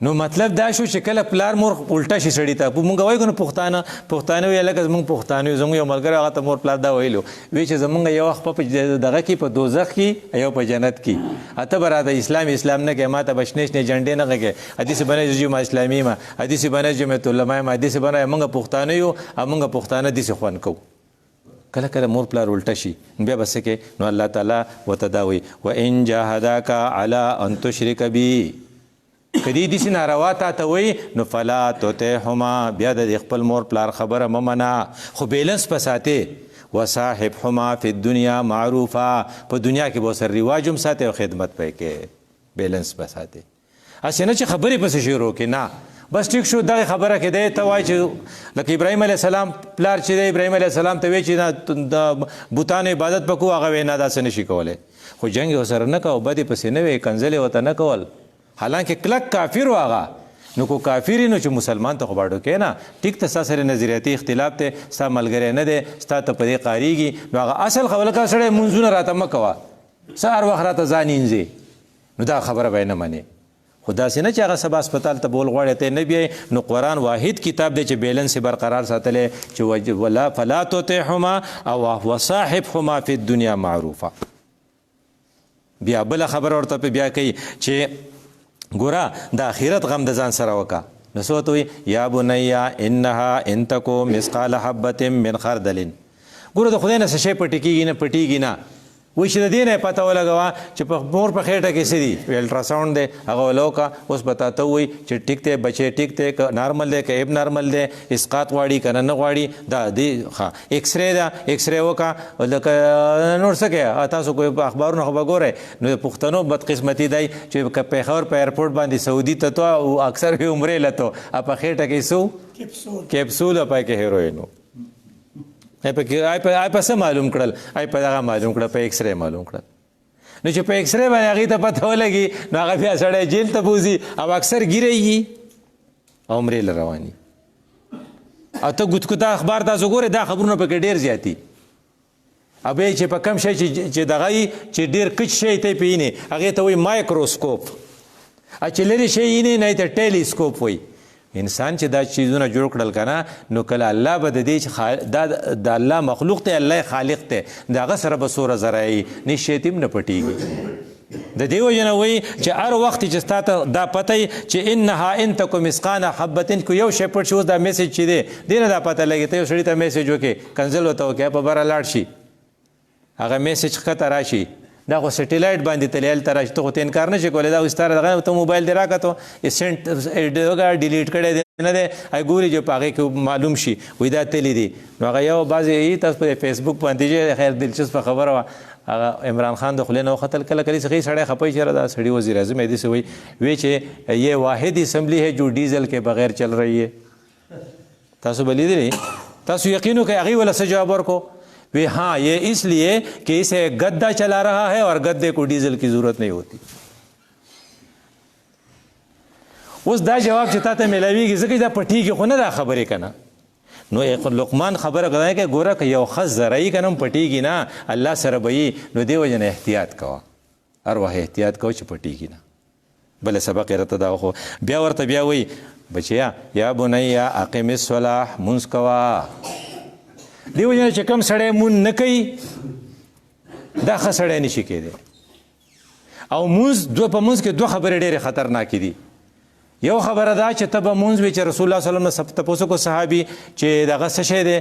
نو مطلب دا شو چې کله پلار مور الټه شي سړي ته مونږ وایو که نه پښتانه وایي هلکه زمونږ پښتانه یو زمونږ یو ملګری هغه ته مور پلار دا ویلو وایي چې زمونږ یو وخت په دغه کې په دوزخ کې یو په جنت کې ته به راته اسلام نه کوې ما ته به شنې شنې جنډې نه غږې حدیث بنه چې ما اسلامي یم حدیث بنه جمعیت علما یم حدیث بنه موږ پښتانه یو او موږ پښتانه داسې خوند کوو کله کله مور پلار الټه شي بیا به څه کې نو الله تعالی ورته دا وایي وان جاهداک علی ان تشرک بی کدی داسې ناروا تا ته وایي نو فلا تطعهما بیا د خپل مور پلار خبره مه منه خو بیلنس په ساتې وصاحبهما فی الدنیا معروفا په دنیا کې به ورسره رواج هم ساتې او خدمت پې کې بیلنس په ساتې هسې نه چې خبرې پسې شروع کې نه بس ټیک شو دغه خبره کې دی ته وایي چې لکه ابراهیم علیه السلام پلار چې دی ابراهیم علیه السلام ته وایي چې د بوتانو عبادت په کوو هغه وایي نه داسې نشي کولی خو جنګ یې ورسره نه کوه بدې پسې نه وی کنځلې ورته نه کول حالانکه کلک کافر و هغه نو کو کافر نو چې مسلمان ته خو باډو کې نه ټیک ته ستا سره نظریاتي اختلاف دی ستا ملګری نه دی ستا ته په دې قاریږي نو هغه اصل خبره که سړی منځونه راته مه کوه څه هر وخت راته ځان اینځې نو دا خبره به یې نه منې خو داسې نه چې هغه سبا هسپتال ته بول غواړې ته نه بیایي نو قرآن واحد کتاب دی چې بیلنس یې برقرار ساتلی چې فلا تطعهما او وصاحبهما فی الدنیا معروفا بیا بله خبره ورته په بیا کوي چې ګوره د آخرت غم د ځان سره وکړه نو څه ورته وایي یا بنیا انها ان تکو مثقال حبة من خردل ګوره د خدای نه څه شی پټېږي نه وایي چې د دې نه یې پته ولګوه چې په مور په خېټه کې څه دي الټراساونډ دی هغه ولو وکړه اوس به تاته ووایي چې ټیک دی بچی ټیک دی که نارمل دی که ایب نارمل دی اسقاط غواړي که نه غواړي دا دې ښه ایکسرې ده ایکسرې وکړه لکه نور څه کوې تاسو کوی په اخبارونو خو به ګورئ نو د پښتنو بدقسمتي دی چې که پېښور په ایرپورټ باندې سعودي ته تو او اکثر وي عمرې لته په خېټه کې څو کیپسول او پای کې هیروین آی په څه معلوم کړل آی په دغه معلوم کړل په ایکسرې معلوم کړل نو چې په ایکسرې باندې هغې ته پته ولګي نو هغه بیا سړی جیل ته بوځي او اکثر ګیرېږي او عمرې له رواني او ته ګوتګوته اخبار تاسو ګورئ دا خبرونه پکې ډېر زیاتي او بیا چې په کم شی چې دغه یي چې ډېر کچ شی ته یې پېینې هغې ته وایي مایکروسکوپ چې لرې شی یینې نه یې ته ټیلیسکوپ وایي انسان چې دا چیزونه جوړ کړل که نه نو کله الله به د دې چې دا د الله مخلوق دی الله خالق دی د هغه سره به څوره ذرایي نه شیطیم نه پټېږي د دې وجه نه وایي چې هر وخت چې ستا ته دا پته وي چې انها ان تکو مثقال حبة که یو شی پټ شي اوس دا میسج چې دی دې نه دا پته لګي ته یو سړي ته میسج وکړې کنزل ورته وکړې په بره لاړ شي هغه میسج ښکته راشي دا خو سټیلایټ باندې تللی هلته راشي ته خو ته انکار نه شي کولی دا خو ستا دغه ته موبایل دې راکتو ډیلیټ کړی دی نه دی ای ګوري چې په هغې کې معلوم شي وایي دا تللی دي نو هغه یو بعضې تاسو په فیسبوک باندې چې خیر دلچسپه خبره وه هغه عمران خان د خولې نه وختل کله کله څه سړی خفه چېره دا سړي وزیر اعظم یې داسې وایي چې یہ واحد اسمبلی ہے جو ڈیزل کے بغیر چل رہی ہے تاسو به لیدلی تاسو یقین وکړئ هغې والا څه جواب ورکړو وی ہاں یہ اس لیے کہ اسے گدا چلا رہا ہے اور گدے کو ڈیزل کی ضرورت نہیں ہوتی اوس دا جواب چې تا ته میلاویږي ځکه چې دا پټېږي خو نه دا خبرې که نه نو لقمان خبره کوي که ګوره که یو ښه ذرایي که نه هم پټېږي نه الله سره به یي نو دې وجه نه احتیاط کوه هر وخت احتیاط کوه چې پټېږي نه بله سبق یې راته دا خو بیا ورته بیا وایي بچیا یا بنیا اقم الصلاة مونځ کوه دې وجه نه چې کوم سړی مونځ نه کوي دا ښه سړی نشي کېدی او په مونځ کې دوه خبرې ډېرې خطرناکې دي یو خبره دا چې ته به مونځ وي چې رسول الله صلی الله علیه وسلم نه تپوس وکړو صحابي چې دغه څه شی دی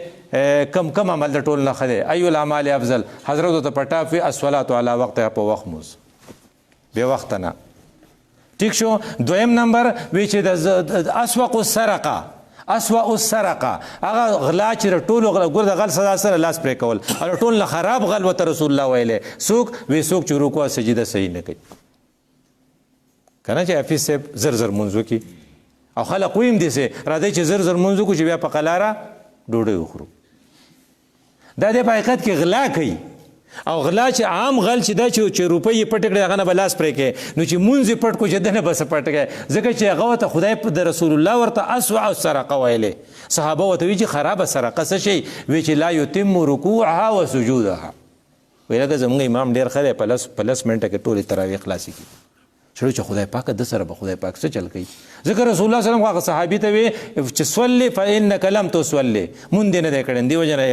کم عمل د ټول نه ښه دی ای العمال افضل حضرت ورته په ټاپ وي الصلاة علی وقتها په وخت مونځ بې وخته نه ټیک شو دویم نمبر وی چې د اسوق السرقه اسوأ السرقه هغه غلا چې ټولو ګور د غل سزا سره لاس پرې کول او ټول نه خراب غل وته رسول الله ویلې څوک چې رکوع سجده صحیح نه کوي کنه چې حفیظ صاحب زر زر منځو کې او خلق ویم دي سه راځي چې زر زر منځو کو چې بیا په قلاره ډوډۍ وخورو دا د حقیقت کې غلا کوي او غلا چې عام غل چې دا چې روپۍ پټ کړي هغه نه بلاس پرې کې نو چې مونږ پټ کو چې دنه بس پټ کې ځکه چې هغه ته خدای د رسول الله ورته اسوء السرقه ویلې صحابه وته وی چې خرابه سرقه څه شي وی چې لا يتم ركوعها وسجودها ویلګه زموږ امام ډیر خره پلس منټه کې ټولې تراویح خلاصي کی شروع چې خدای پاک د سره به خدای پاک څه چل کوي ذکر رسول الله صلی الله علیه وسلم هغه صحابي ته وی چې صلی فانک لم تصلی مونږ نه دی کړن دی وجنه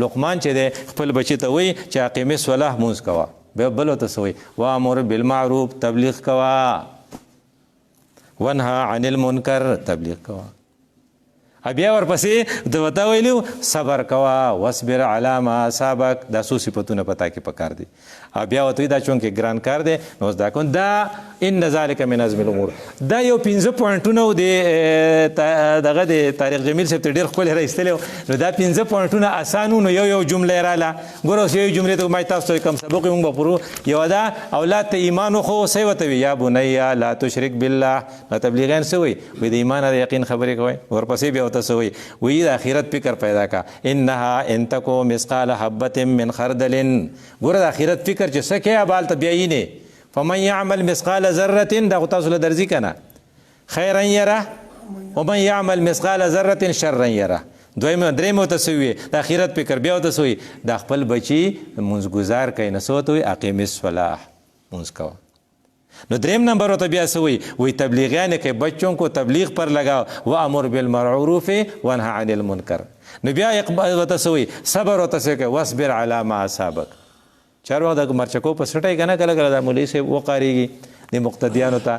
لقمان چې دی خپل بچی ته وی چې اقیمه صلاه مونږ کوا به بل ته سوی وامر بالمعروف تبلیغ کوا ونهى عن المنکر تبلیغ کوا بیا ورپسې د وتا ویلو صبر کوا واصبر علی ما اصابک دا څو صفاتونه پتا کې پکار دي بیا وته دا چون کې ګران کار دی نو دا کون دا ان ذالک من عزم الامور دا یو 15 پوینټونه دی دغه د تاریخ جمیل صاحب ته ډیر خپل راستلو نو دا 15 پوینټونه اسانو نو یو جمله رااله ګورو یو جمله ته مای تاسو کم سبق موږ په پرو یو دا اولاد ته ایمان خو سي وته یا بنیا لا تشرک بالله تبلیغان سوی وې د ایمان د یقین خبرې کوي ورپسې بیا وته سوی وې د اخرت فکر پیدا کا انها ان تکو مثقال حبه من خردل ګور د اخرت فکر چې سکه ابال ته بیاینه فمن يعمل مثقال ذره دا تاسو له درځي کنه خيرا يره ومن يعمل مثقال ذره شرا يره درېمو ته سوی د اخرت فکر بیا ته سوی د خپل بچي منځ گزار کین سوت وي اقیم الصلاه منځ کا نو دریم نمبر ته بیا سوی وی تبلیغیان کې بچوں کو تبلیغ پر لگاو وامر بالمعروف وانهى عن المنکر نو بیا وته سوی صبر وته سوی واصبر علی ما اصابک چار وخت د مرچکو په سټای کنه کله کله د مولوی صاحب وقاریږي د مقتدیانو ته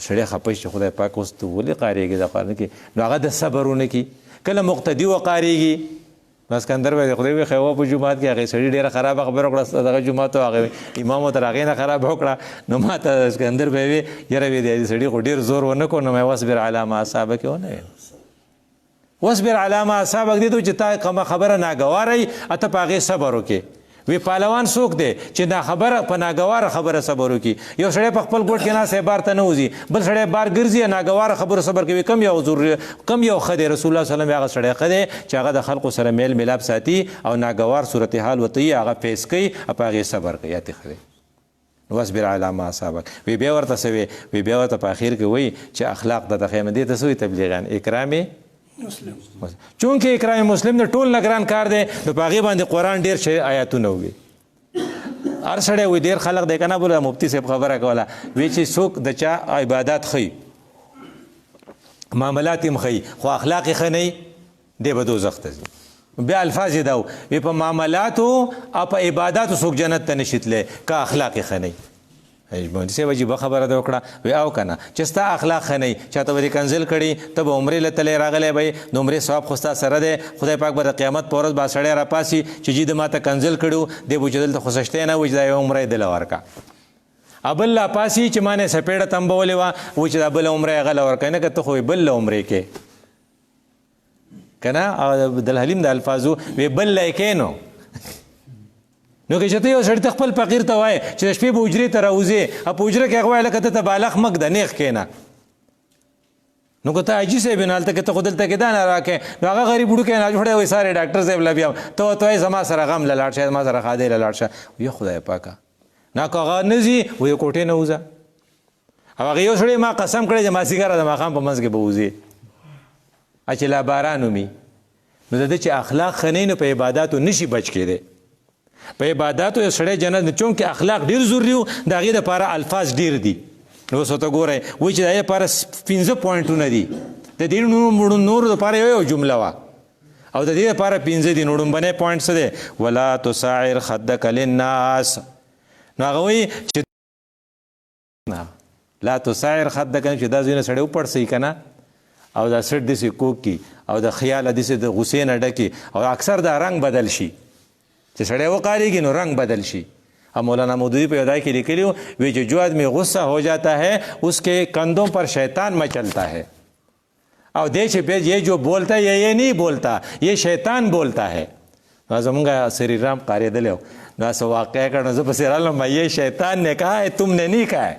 شړې خپش خدای پاک اوس ته ولي قاریږي د قران کې نو هغه د صبرونه کې کله مقتدی وقاریږي بس کندر وای خدای وي خو په جمعات کې هغه سړی ډیره خراب خبره کړه دغه جمعات هغه امام تر هغه نه خراب وکړه نو ماته کندر به وي یره وي د سړی خو ډیر زور ونه کو نو مې واصبر علی ما اصابک ونه واصبر علی ما اصابک دې ته چې تا خبره ناګواري اته پاغه صبر وکي وی پهلوان څوک دی چې دا خبره په ناګواره خبره صبر وکي یو سړی په خپل ګوټ کې ناسې بار ته نه وځي بل سړی بار ګرځي ناګواره خبره صبر کوي کم یو خدای رسول الله صلی الله علیه وسلم هغه سړی خدای چې هغه د خلکو سره میل ملاب ساتي او ناګوار صورتحال وته هغه پیس کوي په هغه صبر کوي اته خدای واصبر علی ما اصابک وی بیا ورته سوي وی بیا ورته په اخر کې وای چې اخلاق د خیمه دي ته سوی تبلیغان اکرام مسلم چونکه اکرام مسلم د ټول لګران کار دی نو پاغي باندې قران ډیر شی آیاتونه وي هر سړی وي ډیر خلق دی کنه بوله مفتی صاحب خبره کوله وی چې څوک د چا عبادت خي معاملات هم خي خو اخلاق خني دی به دوزخ ته بیا الفاظ دا وي په معاملاتو او په عبادتو څوک جنت ته نشیتله کا اخلاق خني مهندي صاحب عجیبه خبره ده وکړه وی او کنه چې ستا اخلاق خنی چاته ورې کنزل کړي ته به عمرې له تلې راغلی به نو عمرې ثواب خو ستا سره دی خدای پاک به د قیامت په ورځ به سړی راپاسي چې جي د ماته کنزل کړو دی به چې دلته خو سشتی نه وي چې دا یو عمره یې دله ورکړه ابل لا پاسي چې ما نه سپېړه تمبولې وه و چې دا بله عمره یې هغه له ورکوي نه که ته خو بل له عمرې کې که نه عبدالحلیم د الفاظو وی بل له یې کې نو نو که چېرته یو سړی ته خپل فقیر ته وایي چې د شپې به حجرې ته راوځې او په حجره کې هغه وایي لکه ته ته بالغ مږ ده نیغ کښېنه نو که ته حاجي صاحب یې نو هلته که ته خو دلته کې دا نه راکې نو هغه غریب وړوکی ناجوړی وایي سارې ډاکټر صاحب له بیا ته ورته وایي زما سره غم له لاړ شه زما سره خادی له لاړ شه ویه خدای پاکه نه که هغه نه ځي وایي کوټې نه وځه او هغه یو سړی ما قسم کړی چې مازدیګره د ماښام په منځ کې به وځې چې لا باران ومي نو د ده چې اخلاق ښه نه نو په عباداتو نشي بچ کېدی په عباداتو یو سړی جنت چونکې اخلاق ډېر ضروري وو د هغې دپاره الفاظ ډېر دي نو اوس ورته ګورئ وایي چې د هغې دپاره 15 پوینټونه دي د دې نورو دپاره یو جمله وه او د دې دپاره 15 دي نو ړومبنی پوینټ څه دی ولا تساعر خدک للناس نو هغه وایي چې لا تساعر خدک چې دا ځینې سړی وپړسوي که نه او دا سټ داسې کوک کي او د خیاله داسې د غصې نه ډکي او اکثر دا رنګ بدل شي چې سړی وقاریږي نو رنگ بدل شي مولانا مودودی په یو ځای کې لیکلي وی چې جو آدمی غصہ ہو جاتا ہے اس کے کندھوں پر شیطان مچلتا ہے او دې چې یہ جو بولتا ہے یہ نہیں بولتا، یہ شیطان بولتا ہے. زمونږ سری رام قاریدلی و نو هسه واقع کړه، زه پسې رالم، یہ شیطان نے کہا ہے تم نے نہیں کہا ہے.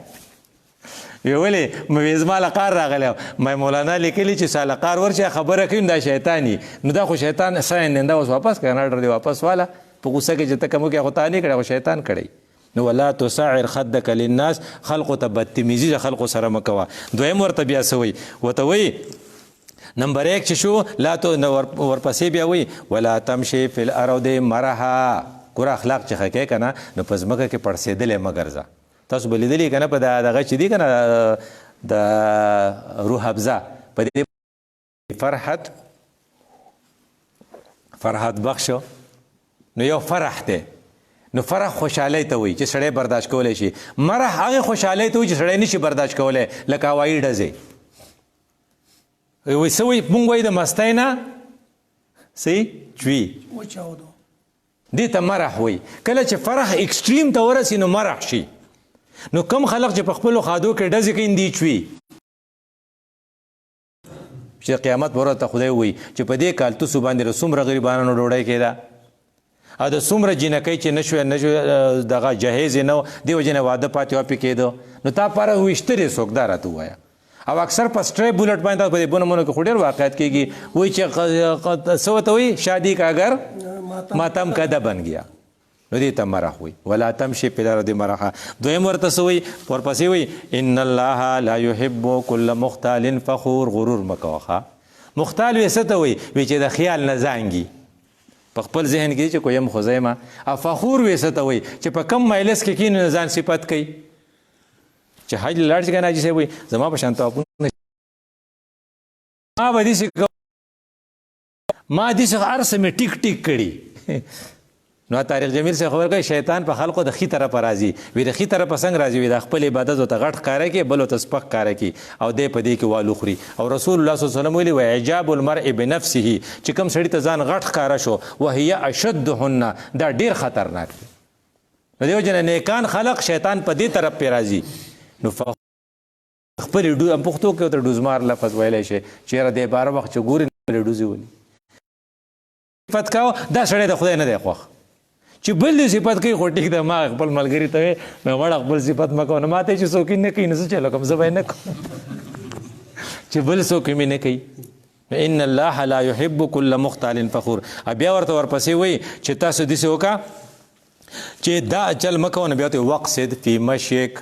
ولې مې زما لقار راغلی و، مې مولانا لیکلي چې ساله قار ورشه خبره کوي دا شیطاني، نو دا خو شیطان ساین دا اوس واپس کړه، ناډر دی واپس والا په غوسه کې چې ته کوم کې خو تا نه کړی، خو شیطان کړی. نو ولا تسعر خدک للناس، خلقو ته بدتمیزي د خلقو سره مه کوه. دویم ورته بیا څه وایي؟ ورته وایي نمبر 1 چې شو لا تو ورپسې بیا وایي ولا تمشي فی الارض مرحا. ګوره اخلاق چې ښه کوې که نه نو په ځمکه کې پړسېدلی مه ګرځه. تاسو به لیدلي که نه په دغه چې دي که نه د روح افزا په دې فرحت بخشو، نو یو فرح دی، نو فرح خوشحالی ته وایي چې سړی برداشت کولی شي. مرح هغې خوشحالی ته وایي چې سړی نشي برداشت کولی، لکه هوایي ډزې. وایي څه وایي؟ مونږ وایي د مستی نه څه چوي، دې ته مرح وایي. کله چې فرح اکسټریم ته ورسي نو مرح شي. نو کم خلق چې په خپلو خادو کې ډزې کوي دی چوي، چې قیامت پر ورځ ته خدای وایي چې په دې کال تاسو باندې څومره غریبانو ډوډۍ کېده او د څومره جینکۍ چې نشو دغه جهیز نه و، دې وجې نه واده پاتې وه پې کېده، نو تا پاره ویشتلې څوک دا راته ووایه. او اکثر په سټری بولټ باندې په دې بونه مونو کې خو ډېر واقعیت کېږي، وایي چې څه ورته وایي شادي کا اگر ماتم کده بن گیا، نو دې ته مرح وایي. ولا تمشي فی الارض مرحا. دویم ورته څه وایي؟ ورپسې وایي ان الله لا يحب كل مختال فخور. غرور مه کوه. مختال وایي څه ته وایي؟ وایي چې د خیال نه زانګي په خپل ذهن کې چې کویم خو زیمه. او فخور وایي څه ته وایي؟ چې په کم مجلس کې کښېني نو ځان صفت کوي، چې حج لاړ شي که نه حاجي صاحب وایي زما په شان توافونه ما به داسې ما داسې هر څه مې ټیک ټیک کړي. نو طارق جمیل صاحب خبر کوي شیطان په خلقو د ښي طرفه راځي. وي د ښي طرفه څنګه راځي؟ وي د خپل عبادت ورته غټ ښکاره کړي، بل ورته سپک ښکاره کړي او دی په دې کې والو خوري. او رسول الله صلی الله علیه وسلم ویلي وایي اعجاب المرء بنفسه، چې کوم سړي ته ځان غټ ښکاره شو وهي اشدهن، دا ډېر خطرناک دی. نو دې وجې نه نیکان خلق شیطان په دې طرف پې راځي. نو خپلې پښتو کې ورته ډوزمار لفظ ویلی شي، چېرې دی باره وخت چې ګورې خپلې ډوزې ولي صفت کوه، دا سړی د خدای نه دی خوښ. چې بل دې صفت کوي خو ټیک ده، ما خپل ملګري ته وایې نو غواړه خپل صفت مه کوه، نو ما ته چې څوک یې نه کوي نو څه چلو کوم، زه به یې نه کوم چې بل څوک یې مې نه کوي. ان الله لا يحب كل مختال فخور. بیا ورته ورپسې وایي چې تاسو داسې وکړه چې دا چل مه کوه، نو بیا ورته وقصد فی مشیک،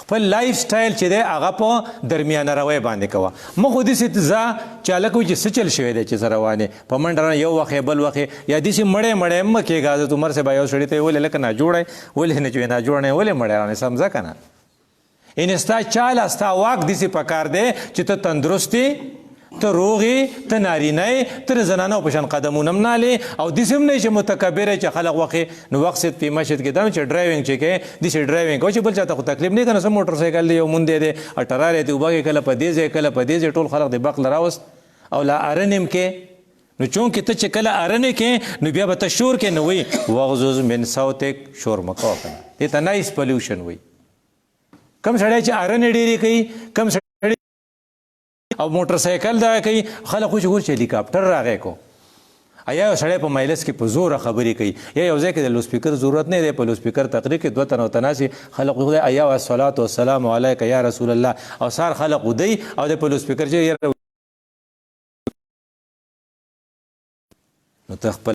خپل لایف سټایل چې دی هغه په درمیانه روی باندې کوه. مه خو داسې ځه چې هلک وایي چې څه چل شوی دی چې زه روان یې په منډه یو وخت بل وخت یا داسې مړی مړی مه کېږه. حضرت عمر صاحب یو سړي ته یې ولې لکه ناجوړی ولې نه چې ناجوړ نه ولې مړی رانې سمځه که نه. یعنې ستا چال ستا واک داسې پکار دی چې ته تندرست یې، ته روغ یې، ته نارینه یې، ته د زنانو په شان قدمونه هم نالې او داسې هم نه یې چې متکبر یې چې خلق وخې. نو وقصد فی مشیک کې دا چې ډرایوینګ چې کوې داسې ډرایوینګ کوه چې بل چا ته خو تکلیف نه یې که نه. څه موټر سایکل دی یو موندی دی ټرار یې ته اوبه کې کله په دې ځای کله په دې ځای ټول خلق د بقل راوست او لا ارن هم کې. نو چونکې ته چې کله ارنې کې نو بیا به ته شور کې نه وایي وغضض من صوتک، شور مه کوه که نه. دې ته نایس پلیوشن وایي. کم سړی چې ارنې ډېرې کوي، کم سړی او موټر سایکل دا کوي، خلک خو چې ګور چې هلیکاپټر راغی کو، یا یو سړی په مجلس کې په زوره خبرې کوي، یا یو ځای کې د لوسپیکر ضرورت نه دی، په لوسپیکر تقریر کې دوه تنه ورته ناست وي، خلک خدای ایا الصلاة والسلام علیک یا رسول الله، او سار خلک ودی او د په لوسپیکر چې نو ته خپل